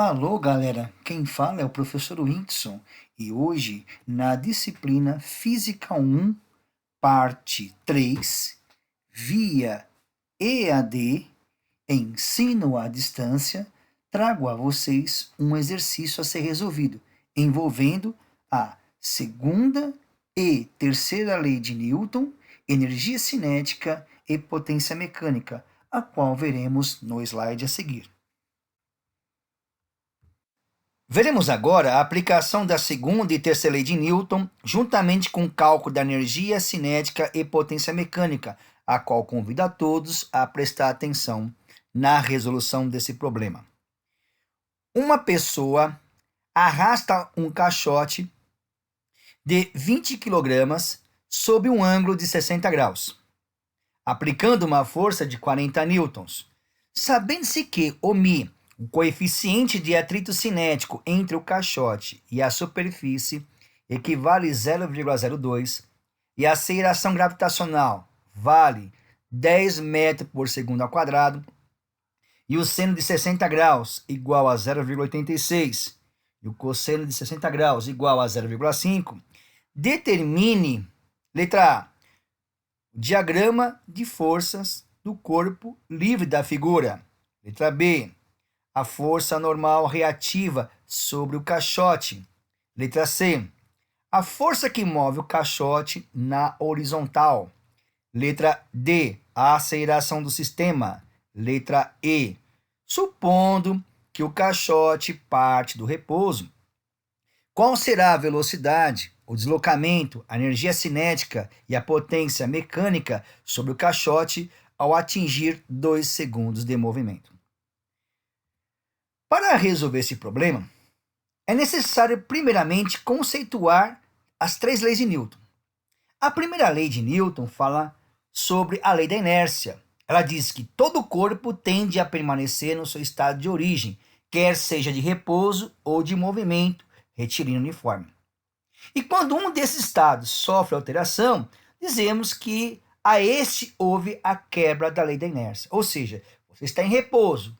Alô, galera! Quem fala é o professor Whindersson e hoje, na disciplina Física 1, parte 3, via EAD, Ensino à Distância, trago a vocês um exercício a ser resolvido, envolvendo a segunda e terceira lei de Newton, energia cinética e potência mecânica, a qual veremos no slide a seguir. Veremos agora a aplicação da segunda e terceira lei de Newton, juntamente com o cálculo da energia cinética e potência mecânica, a qual convido a todos a prestar atenção na resolução desse problema. Uma pessoa arrasta um caixote de 20 kg sob um ângulo de 60 graus, aplicando uma força de 40 newtons. Sabendo-se que o coeficiente de atrito cinético entre o caixote e a superfície equivale a 0,02 e a aceleração gravitacional vale 10 metros por segundo ao quadrado e o seno de 60 graus igual a 0,86 e o cosseno de 60 graus igual a 0,5, determine, letra A, o diagrama de forças do corpo livre da figura. Letra B, a força normal reativa sobre o caixote. Letra C, a força que move o caixote na horizontal. Letra D, a aceleração do sistema. Letra E, supondo que o caixote parte do repouso, qual será a velocidade, o deslocamento, a energia cinética e a potência mecânica sobre o caixote ao atingir 2 segundos de movimento? Para resolver esse problema, é necessário primeiramente conceituar as 3 leis de Newton. A primeira lei de Newton fala sobre a lei da inércia. Ela diz que todo corpo tende a permanecer no seu estado de origem, quer seja de repouso ou de movimento, retilíneo uniforme. E quando um desses estados sofre alteração, dizemos que a este houve a quebra da lei da inércia. Ou seja, você está em repouso,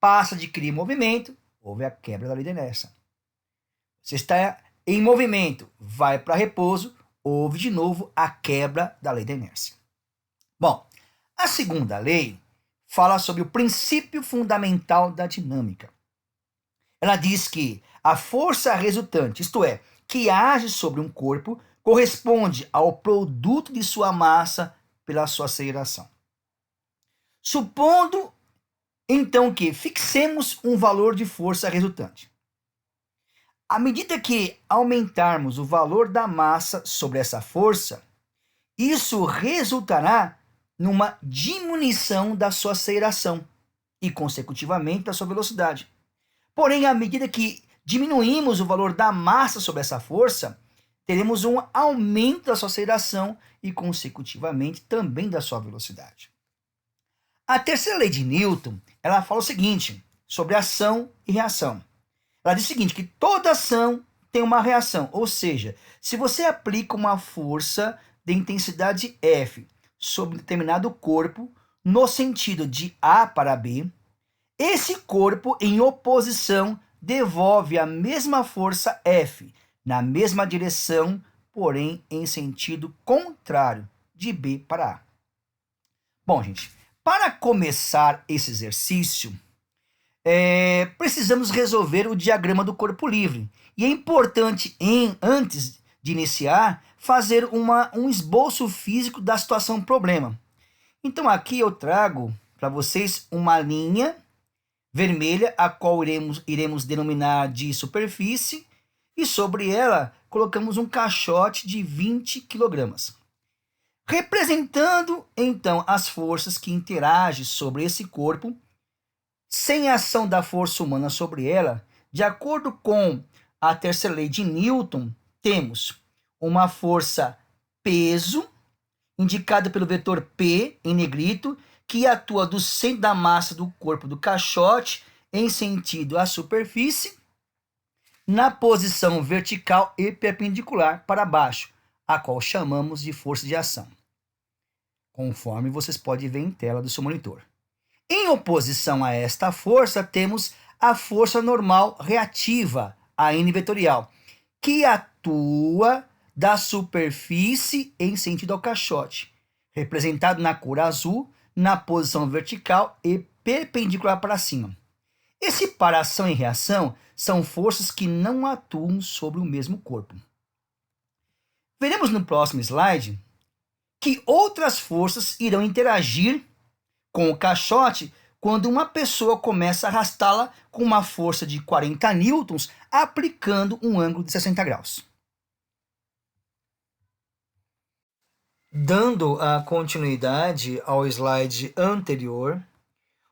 passa de criar movimento, houve a quebra da lei da inércia. Você está em movimento, vai para repouso, houve de novo a quebra da lei da inércia. Bom, a segunda lei fala sobre o princípio fundamental da dinâmica. Ela diz que a força resultante, isto é, que age sobre um corpo, corresponde ao produto de sua massa pela sua aceleração. Supondo então que fixemos um valor de força resultante. À medida que aumentarmos o valor da massa sobre essa força, isso resultará numa diminuição da sua aceleração e, consecutivamente, da sua velocidade. Porém, à medida que diminuímos o valor da massa sobre essa força, teremos um aumento da sua aceleração e, consecutivamente, também da sua velocidade. A terceira lei de Newton, ela fala o seguinte, sobre ação e reação. Ela diz o seguinte, que toda ação tem uma reação, ou seja, se você aplica uma força de intensidade F sobre um determinado corpo, no sentido de A para B, esse corpo, em oposição, devolve a mesma força F, na mesma direção, porém em sentido contrário, de B para A. Bom, gente, para começar esse exercício, precisamos resolver o diagrama do corpo livre. E é importante, antes de iniciar, fazer um esboço físico da situação problema. Então aqui eu trago para vocês uma linha vermelha, a qual iremos denominar de superfície, e sobre ela colocamos um caixote de 20 kg. Representando, então, as forças que interagem sobre esse corpo, sem a ação da força humana sobre ela, de acordo com a terceira lei de Newton, temos uma força peso, indicada pelo vetor P em negrito, que atua do centro da massa do corpo do caixote em sentido à superfície, na posição vertical e perpendicular para baixo, a qual chamamos de força de ação, conforme vocês podem ver em tela do seu monitor. Em oposição a esta força, temos a força normal reativa, a N vetorial, que atua da superfície em sentido ao caixote, representado na cor azul, na posição vertical e perpendicular para cima. Esse par ação e reação são forças que não atuam sobre o mesmo corpo. Veremos no próximo slide que outras forças irão interagir com o caixote quando uma pessoa começa a arrastá-la com uma força de 40 newtons, aplicando um ângulo de 60 graus. Dando a continuidade ao slide anterior,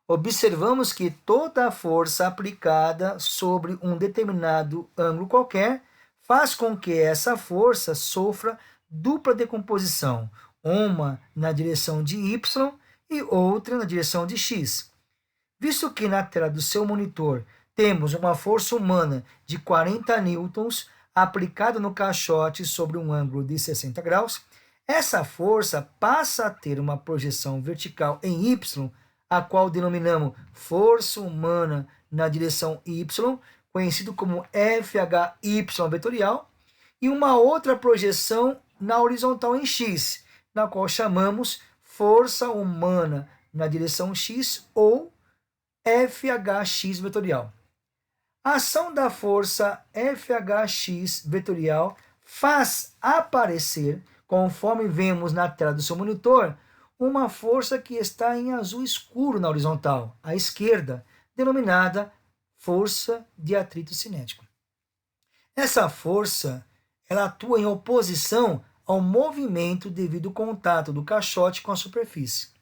observamos que toda a força aplicada sobre um determinado ângulo qualquer faz com que essa força sofra dupla decomposição, uma na direção de y e outra na direção de x. Visto que na tela do seu monitor temos uma força humana de 40 newtons aplicada no caixote sobre um ângulo de 60 graus, essa força passa a ter uma projeção vertical em y, a qual denominamos força humana na direção y, conhecido como FHY vetorial, e uma outra projeção na horizontal em x, na qual chamamos força humana na direção x ou FHX vetorial. A ação da força FHX vetorial faz aparecer, conforme vemos na tela do seu monitor, uma força que está em azul escuro na horizontal, à esquerda, denominada força de atrito cinético. Essa força ela atua em oposição ao movimento devido ao contato do caixote com a superfície.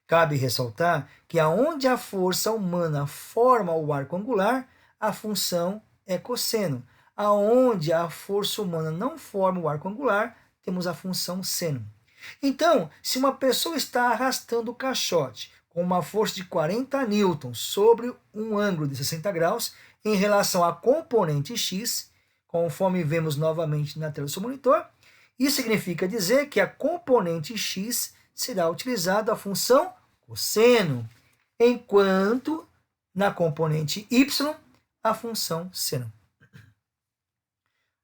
Cabe ressaltar que aonde a força humana forma o arco angular, a função é cosseno. Aonde a força humana não forma o arco angular, temos a função seno. Então, se uma pessoa está arrastando o caixote com uma força de 40 newtons sobre um ângulo de 60 graus em relação à componente x, conforme vemos novamente na tela do seu monitor, isso significa dizer que a componente x será utilizada a função cosseno, enquanto na componente y a função seno.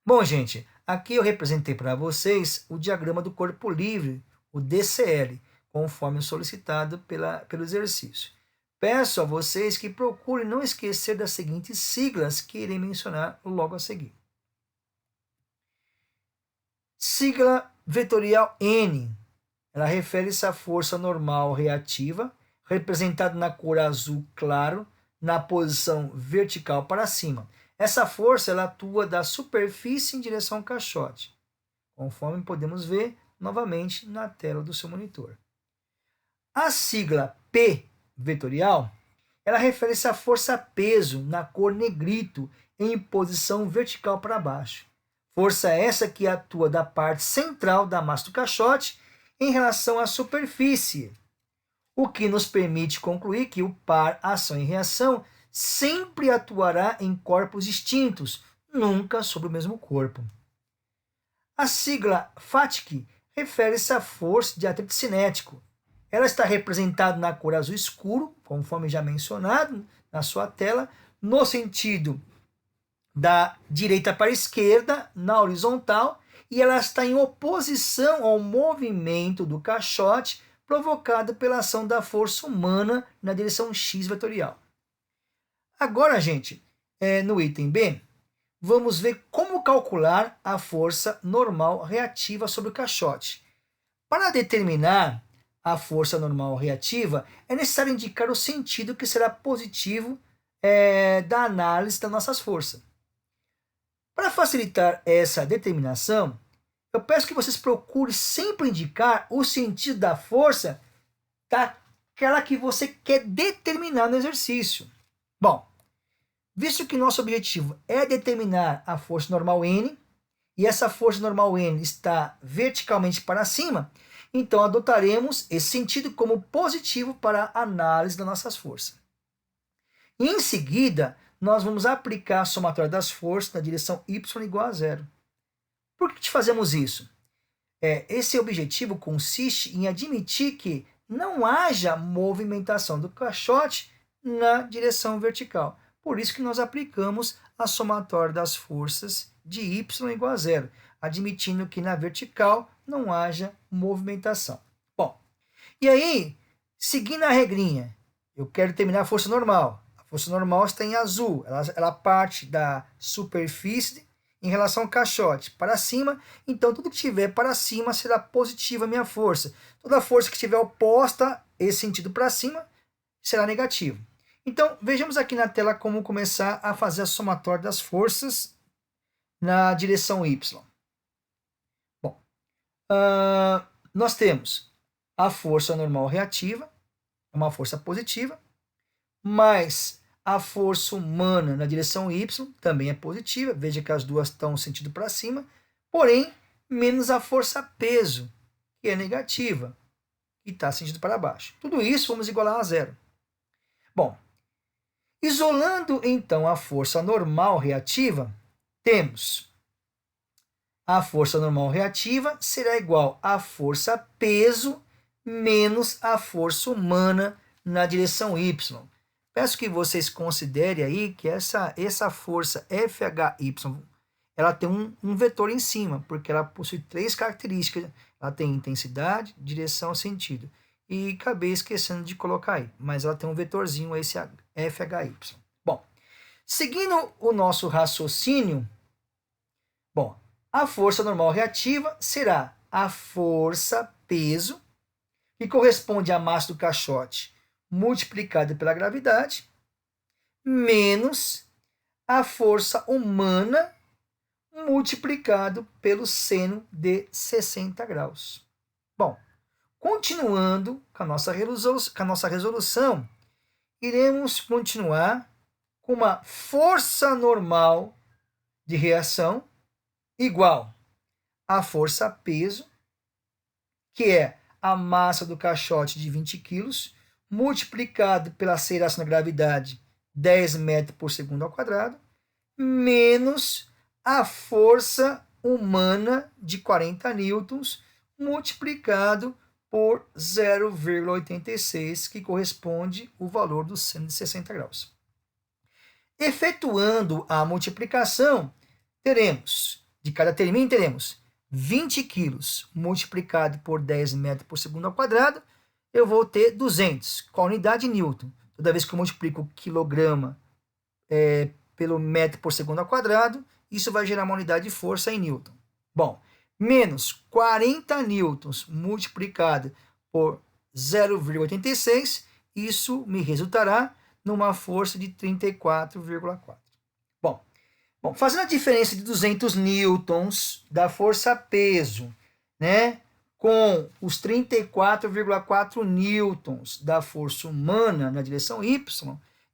Bom, gente, aqui eu representei para vocês o diagrama do corpo livre, o DCL, conforme solicitado pelo exercício. Peço a vocês que procurem não esquecer das seguintes siglas que irei mencionar logo a seguir. Sigla vetorial N, ela refere-se à força normal reativa, representada na cor azul claro, na posição vertical para cima. Essa força ela atua da superfície em direção ao caixote, conforme podemos ver novamente na tela do seu monitor. A sigla P vetorial, ela refere-se à força peso na cor negrito em posição vertical para baixo. Força essa que atua da parte central da massa do caixote em relação à superfície, o que nos permite concluir que o par ação e reação sempre atuará em corpos distintos, nunca sobre o mesmo corpo. A sigla FATIC refere-se à força de atrito cinético. Ela está representada na cor azul escuro, conforme já mencionado na sua tela, no sentido da direita para a esquerda, na horizontal, e ela está em oposição ao movimento do caixote provocado pela ação da força humana na direção x vetorial. Agora, gente, no item B, vamos ver como calcular a força normal reativa sobre o caixote. Para determinar a força normal reativa, é necessário indicar o sentido que será positivo da análise das nossas forças. Para facilitar essa determinação, eu peço que vocês procurem sempre indicar o sentido da força daquela que você quer determinar no exercício. Bom, visto que nosso objetivo é determinar a força normal N, e essa força normal N está verticalmente para cima, então adotaremos esse sentido como positivo para a análise das nossas forças. E em seguida, nós vamos aplicar a somatória das forças na direção y igual a zero. Por que fazemos isso? Esse objetivo consiste em admitir que não haja movimentação do caixote na direção vertical. Por isso que nós aplicamos a somatória das forças de y igual a zero, admitindo que na vertical não haja movimentação. Bom, e aí, seguindo a regrinha, eu quero determinar a força normal. A força normal está em azul, ela parte da superfície em relação ao caixote para cima, então tudo que estiver para cima será positiva a minha força. Toda força que estiver oposta, esse sentido para cima, será negativo. Então, vejamos aqui na tela como começar a fazer a somatória das forças na direção y. Bom, nós temos a força normal reativa, uma força positiva, mais a força humana na direção y também é positiva, veja que as duas estão no sentido para cima, porém, menos a força peso, que é negativa, que está sentido para baixo. Tudo isso vamos igualar a zero. Bom, isolando então a força normal reativa, temos a força normal reativa será igual à força peso menos a força humana na direção y. Peço que vocês considerem aí que essa força FHY, ela tem um vetor em cima, porque ela possui três características. Ela tem intensidade, direção e sentido. E acabei esquecendo de colocar aí, mas ela tem um vetorzinho, esse FHY. Bom, seguindo o nosso raciocínio, bom, a força normal reativa será a força peso, que corresponde à massa do caixote, multiplicada pela gravidade, menos a força humana multiplicado pelo seno de 60 graus. Bom, continuando com a nossa resolução, iremos continuar com uma força normal de reação igual à força peso, que é a massa do caixote de 20 kg, multiplicado pela aceleração da gravidade, 10 metros por segundo ao quadrado, menos a força humana de 40 newtons, multiplicado por 0,86, que corresponde ao valor do seno de 60 graus. Efetuando a multiplicação, de cada terminho, teremos 20 quilos multiplicado por 10 metros por segundo ao quadrado, eu vou ter 200, com a unidade Newton. Toda vez que eu multiplico o quilograma pelo metro por segundo ao quadrado, isso vai gerar uma unidade de força em Newton. Bom, menos 40 newtons multiplicado por 0,86, isso me resultará numa força de 34,4. Bom, fazendo a diferença de 200 newtons da força peso, né, com os 34,4 newtons da força humana na direção y,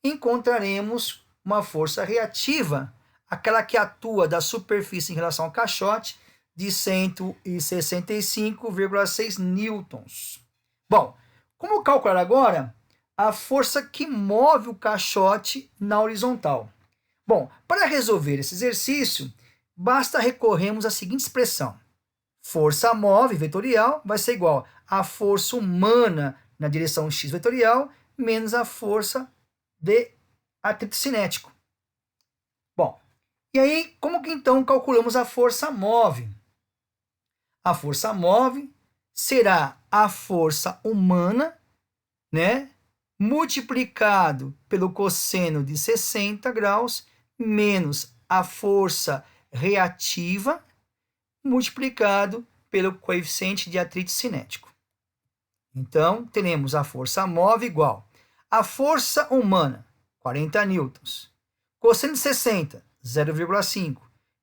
encontraremos uma força reativa, aquela que atua da superfície em relação ao caixote, de 165,6 newtons. Bom, como calcular agora a força que move o caixote na horizontal? Bom, para resolver esse exercício, basta recorrermos à seguinte expressão. Força move vetorial vai ser igual à força humana na direção x vetorial menos a força de atrito cinético. Bom, e aí, como que então calculamos a força move? A força move será a força humana, né, multiplicado pelo cosseno de 60 graus, menos a força reativa, multiplicado pelo coeficiente de atrito cinético. Então, teremos a força move igual a força humana, 40 newtons, cosseno de 60, 0,5,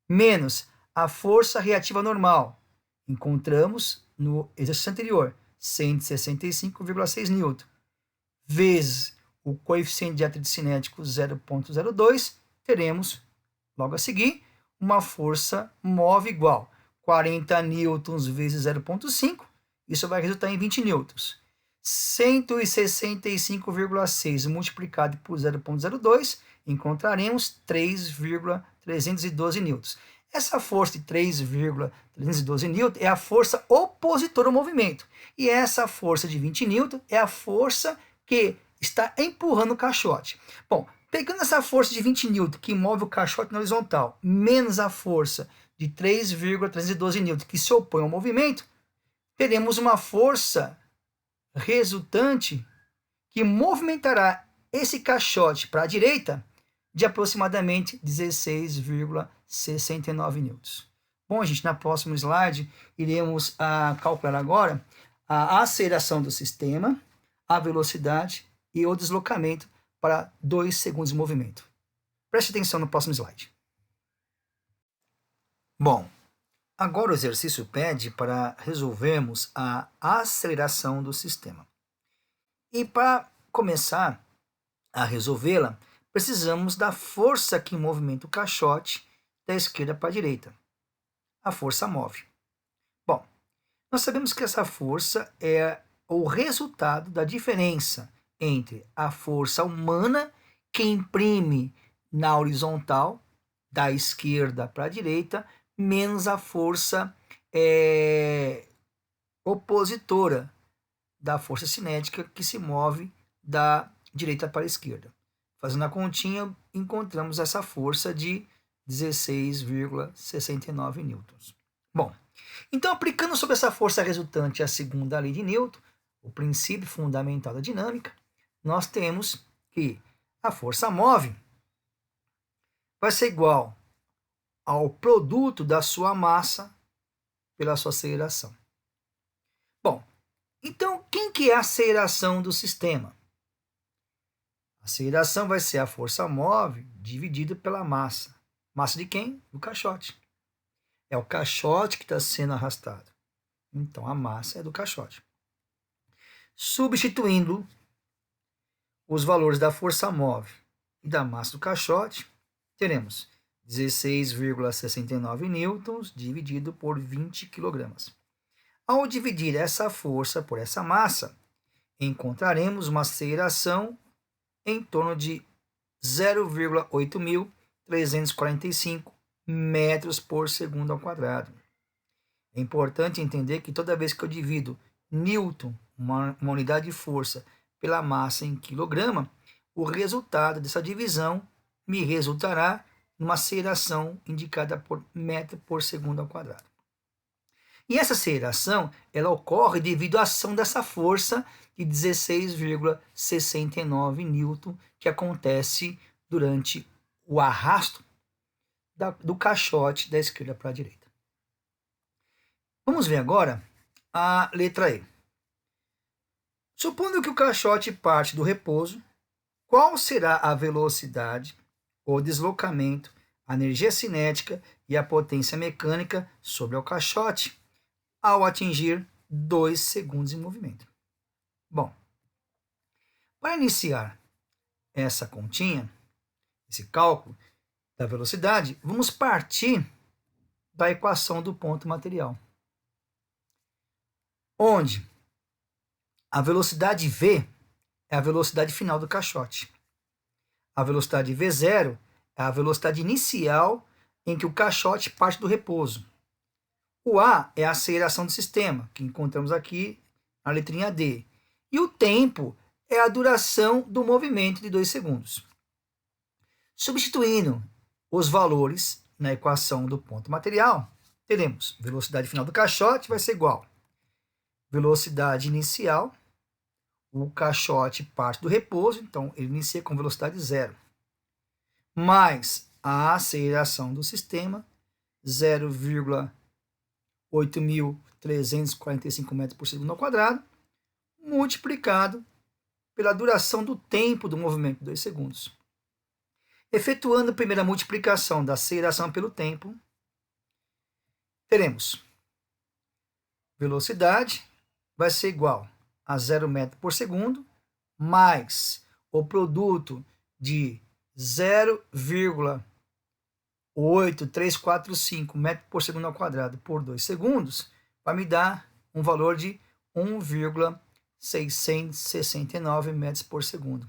menos a força reativa normal. Encontramos no exercício anterior, 165,6 newton, vezes o coeficiente de atrito cinético 0,02, teremos, logo a seguir, uma força move igual 40 newtons vezes 0,5, isso vai resultar em 20 newtons. 165,6 multiplicado por 0,02, encontraremos 3,312 newtons. Essa força de 3,312 newtons é a força opositora ao movimento. E essa força de 20 newtons é a força que está empurrando o caixote. Bom, Pegando essa força de 20 N que move o caixote na horizontal, menos a força de 3,312 N que se opõe ao movimento, teremos uma força resultante que movimentará esse caixote para a direita de aproximadamente 16,69 N. Bom, gente, na próxima slide iremos calcular agora a aceleração do sistema, a velocidade e o deslocamento para 2 segundos de movimento. Preste atenção no próximo slide. Bom, agora o exercício pede para resolvermos a aceleração do sistema. E para começar a resolvê-la, precisamos da força que movimenta o caixote da esquerda para a direita. A força move. Bom, nós sabemos que essa força é o resultado da diferença entre a força humana que imprime na horizontal, da esquerda para a direita, menos a força opositora da força cinética que se move da direita para a esquerda. Fazendo a continha, encontramos essa força de 16,69 newtons. Bom, então aplicando sobre essa força resultante a segunda lei de Newton, o princípio fundamental da dinâmica, nós temos que a força move vai ser igual ao produto da sua massa pela sua aceleração. Bom, então quem que é a aceleração do sistema? A aceleração vai ser a força move dividida pela massa. Massa de quem? Do caixote. É o caixote que está sendo arrastado. Então a massa é do caixote. Substituindo os valores da força move e da massa do caixote, teremos 16,69 newtons dividido por 20 kg. Ao dividir essa força por essa massa, encontraremos uma aceleração em torno de 0,8345 metros por segundo ao quadrado. É importante entender que toda vez que eu divido Newton, uma unidade de força, pela massa em quilograma, o resultado dessa divisão me resultará numa aceleração indicada por metro por segundo ao quadrado. E essa aceleração ela ocorre devido à ação dessa força de 16,69 newton que acontece durante o arrasto do caixote da esquerda para a direita. Vamos ver agora a letra E. Supondo que o caixote parte do repouso, qual será a velocidade, o deslocamento, a energia cinética e a potência mecânica sobre o caixote ao atingir 2 segundos em movimento? Bom, para iniciar essa continha, esse cálculo da velocidade, vamos partir da equação do ponto material, onde a velocidade V é a velocidade final do caixote. A velocidade V0 é a velocidade inicial em que o caixote parte do repouso. O A é a aceleração do sistema, que encontramos aqui na letrinha D. E o tempo é a duração do movimento de 2 segundos. Substituindo os valores na equação do ponto material, teremos velocidade final do caixote vai ser igual a velocidade inicial, o caixote parte do repouso, então ele inicia com velocidade 0, mais a aceleração do sistema, 0,8345 metros por segundo ao quadrado, multiplicado pela duração do tempo do movimento, 2 segundos. Efetuando a primeira multiplicação da aceleração pelo tempo, teremos velocidade vai ser igual a 0 metro por segundo, mais o produto de 0,8345 metros por segundo ao quadrado por 2 segundos, vai me dar um valor de 1,669 metros por segundo.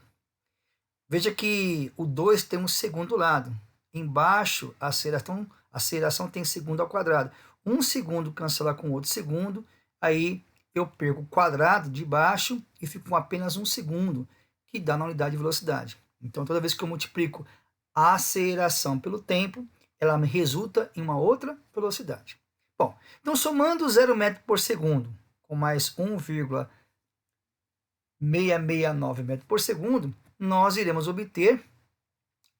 Veja que o 2 tem um segundo lado. Embaixo, a aceleração tem segundo ao quadrado. Um segundo cancela com outro segundo, aí eu perco o quadrado de baixo e fico com apenas um segundo, que dá na unidade de velocidade. Então, toda vez que eu multiplico a aceleração pelo tempo, ela me resulta em uma outra velocidade. Bom, então somando 0 metro por segundo com mais 1,669 metro por segundo, nós iremos obter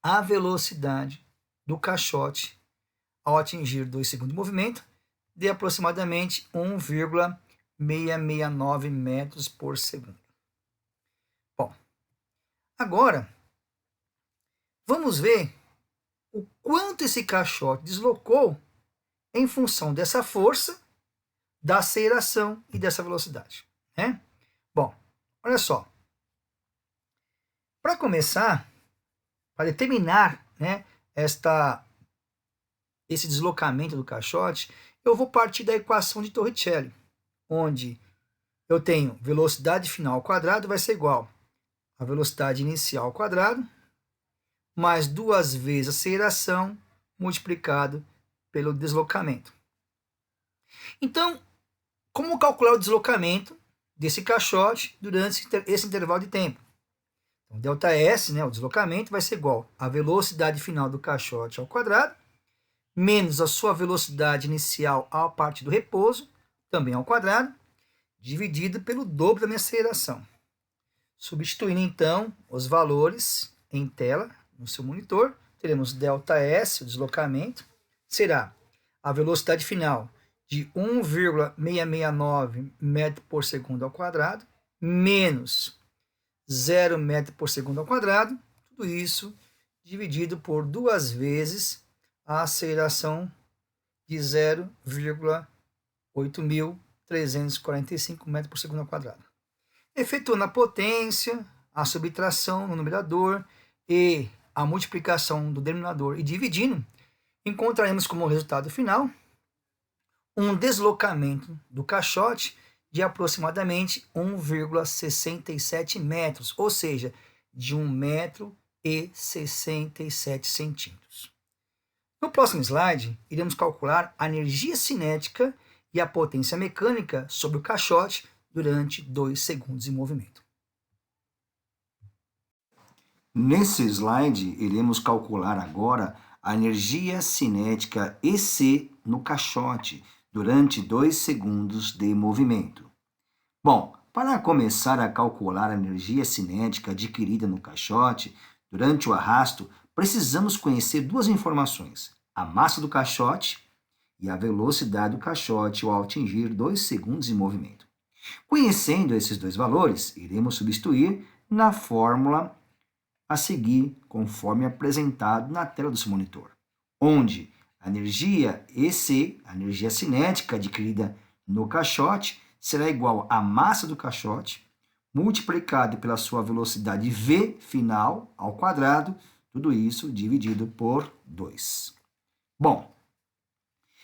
a velocidade do caixote ao atingir 2 segundos de movimento de aproximadamente 1,669 metros por segundo. Bom, agora vamos ver o quanto esse caixote deslocou em função dessa força, da aceleração e dessa velocidade, né? Bom, olha só. Para começar, para determinar, né, esse deslocamento do caixote, eu vou partir da equação de Torricelli, onde eu tenho velocidade final ao quadrado vai ser igual a velocidade inicial ao quadrado mais 2 vezes a aceleração multiplicado pelo deslocamento. Então, como calcular o deslocamento desse caixote durante esse intervalo de tempo? Então, ΔS, né, o deslocamento, vai ser igual à velocidade final do caixote ao quadrado, menos a sua velocidade inicial à parte do repouso, também ao quadrado, dividido pelo dobro da minha aceleração. Substituindo, então, os valores em tela, no seu monitor, teremos ΔS, o deslocamento, será a velocidade final de 1,669 metro por segundo ao quadrado, menos 0 metro por segundo ao quadrado, tudo isso dividido por 2 vezes a aceleração de 0,8345 metros por segundo ao quadrado. Efetuando a potência, a subtração no numerador e a multiplicação do denominador e dividindo, encontraremos como resultado final um deslocamento do caixote de aproximadamente 1,67 metros, ou seja, de 1,67 m. No próximo slide, iremos calcular a energia cinética e a potência mecânica sobre o caixote durante 2 segundos em movimento. Nesse slide, iremos calcular agora a energia cinética EC no caixote durante 2 segundos de movimento. Bom, para começar a calcular a energia cinética adquirida no caixote durante o arrasto, precisamos conhecer 2 informações: a massa do caixote e a velocidade do caixote ao atingir 2 segundos em movimento. Conhecendo esses 2 valores, iremos substituir na fórmula a seguir, conforme apresentado na tela do seu monitor, onde a energia EC, a energia cinética adquirida no caixote, será igual à massa do caixote, multiplicado pela sua velocidade V final ao quadrado, tudo isso dividido por 2. Bom,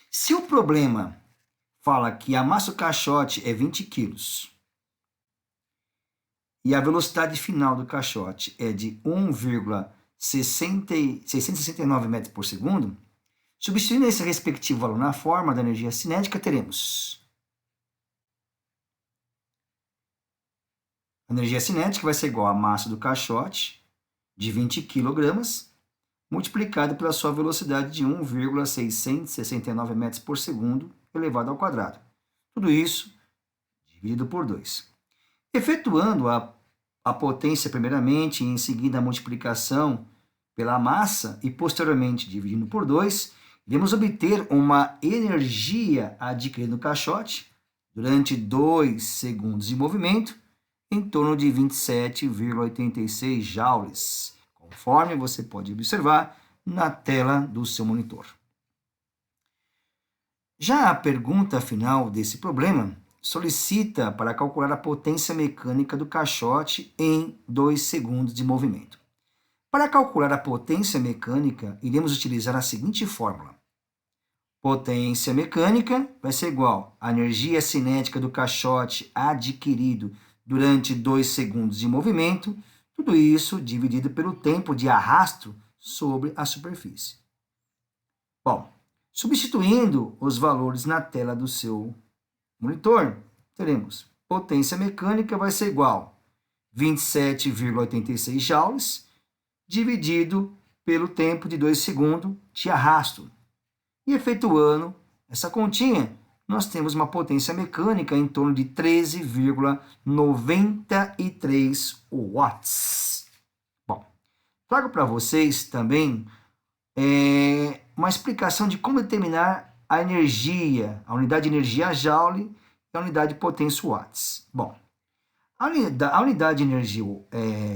se o problema fala que a massa do caixote é 20 kg e a velocidade final do caixote é de 1,669 metros por segundo, substituindo esse respectivo valor na forma da energia cinética, teremos a energia cinética vai ser igual à massa do caixote, de 20 kg, multiplicado pela sua velocidade de 1,669 metros por segundo, elevado ao quadrado. Tudo isso dividido por 2. Efetuando a potência primeiramente e em seguida a multiplicação pela massa e posteriormente dividindo por 2, iremos obter uma energia adquirida no caixote durante 2 segundos de movimento em torno de 27,86 joules, conforme você pode observar na tela do seu monitor. Já a pergunta final desse problema solicita para calcular a potência mecânica do caixote em 2 segundos de movimento. Para calcular a potência mecânica, iremos utilizar a seguinte fórmula. Potência mecânica vai ser igual à energia cinética do caixote adquirido durante 2 segundos de movimento, tudo isso dividido pelo tempo de arrasto sobre a superfície. Bom, substituindo os valores na tela do seu monitor, teremos potência mecânica vai ser igual a 27,86 joules dividido pelo tempo de 2 segundos de arrasto. E efetuando essa continha, nós temos uma potência mecânica em torno de 13,93 watts. Bom, trago para vocês também uma explicação de como determinar a energia, a unidade de energia Joule e a unidade de potência watts. Bom, a unidade de energia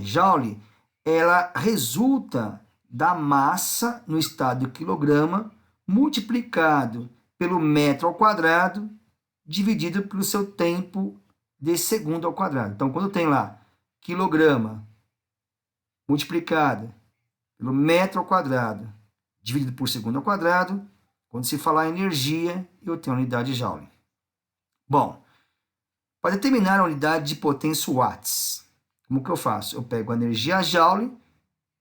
Joule, ela resulta da massa no estado de quilograma multiplicado pelo metro ao quadrado dividido pelo seu tempo de segundo ao quadrado. Então, quando tem lá quilograma multiplicado pelo metro ao quadrado dividido por segundo ao quadrado, quando se falar em energia, eu tenho a unidade Joule. Bom, para determinar a unidade de potência watts, como que eu faço? Eu pego a energia Joule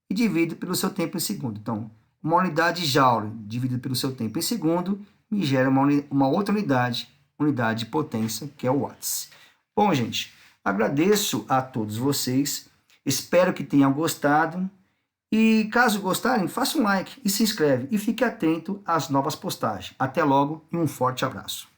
e divido pelo seu tempo em segundo. Então, uma unidade Joule dividida pelo seu tempo em segundo me gera uma outra unidade de potência, que é o watts. Bom, gente, agradeço a todos vocês, espero que tenham gostado. E caso gostarem, faça um like e se inscreve e fique atento às novas postagens. Até logo e um forte abraço.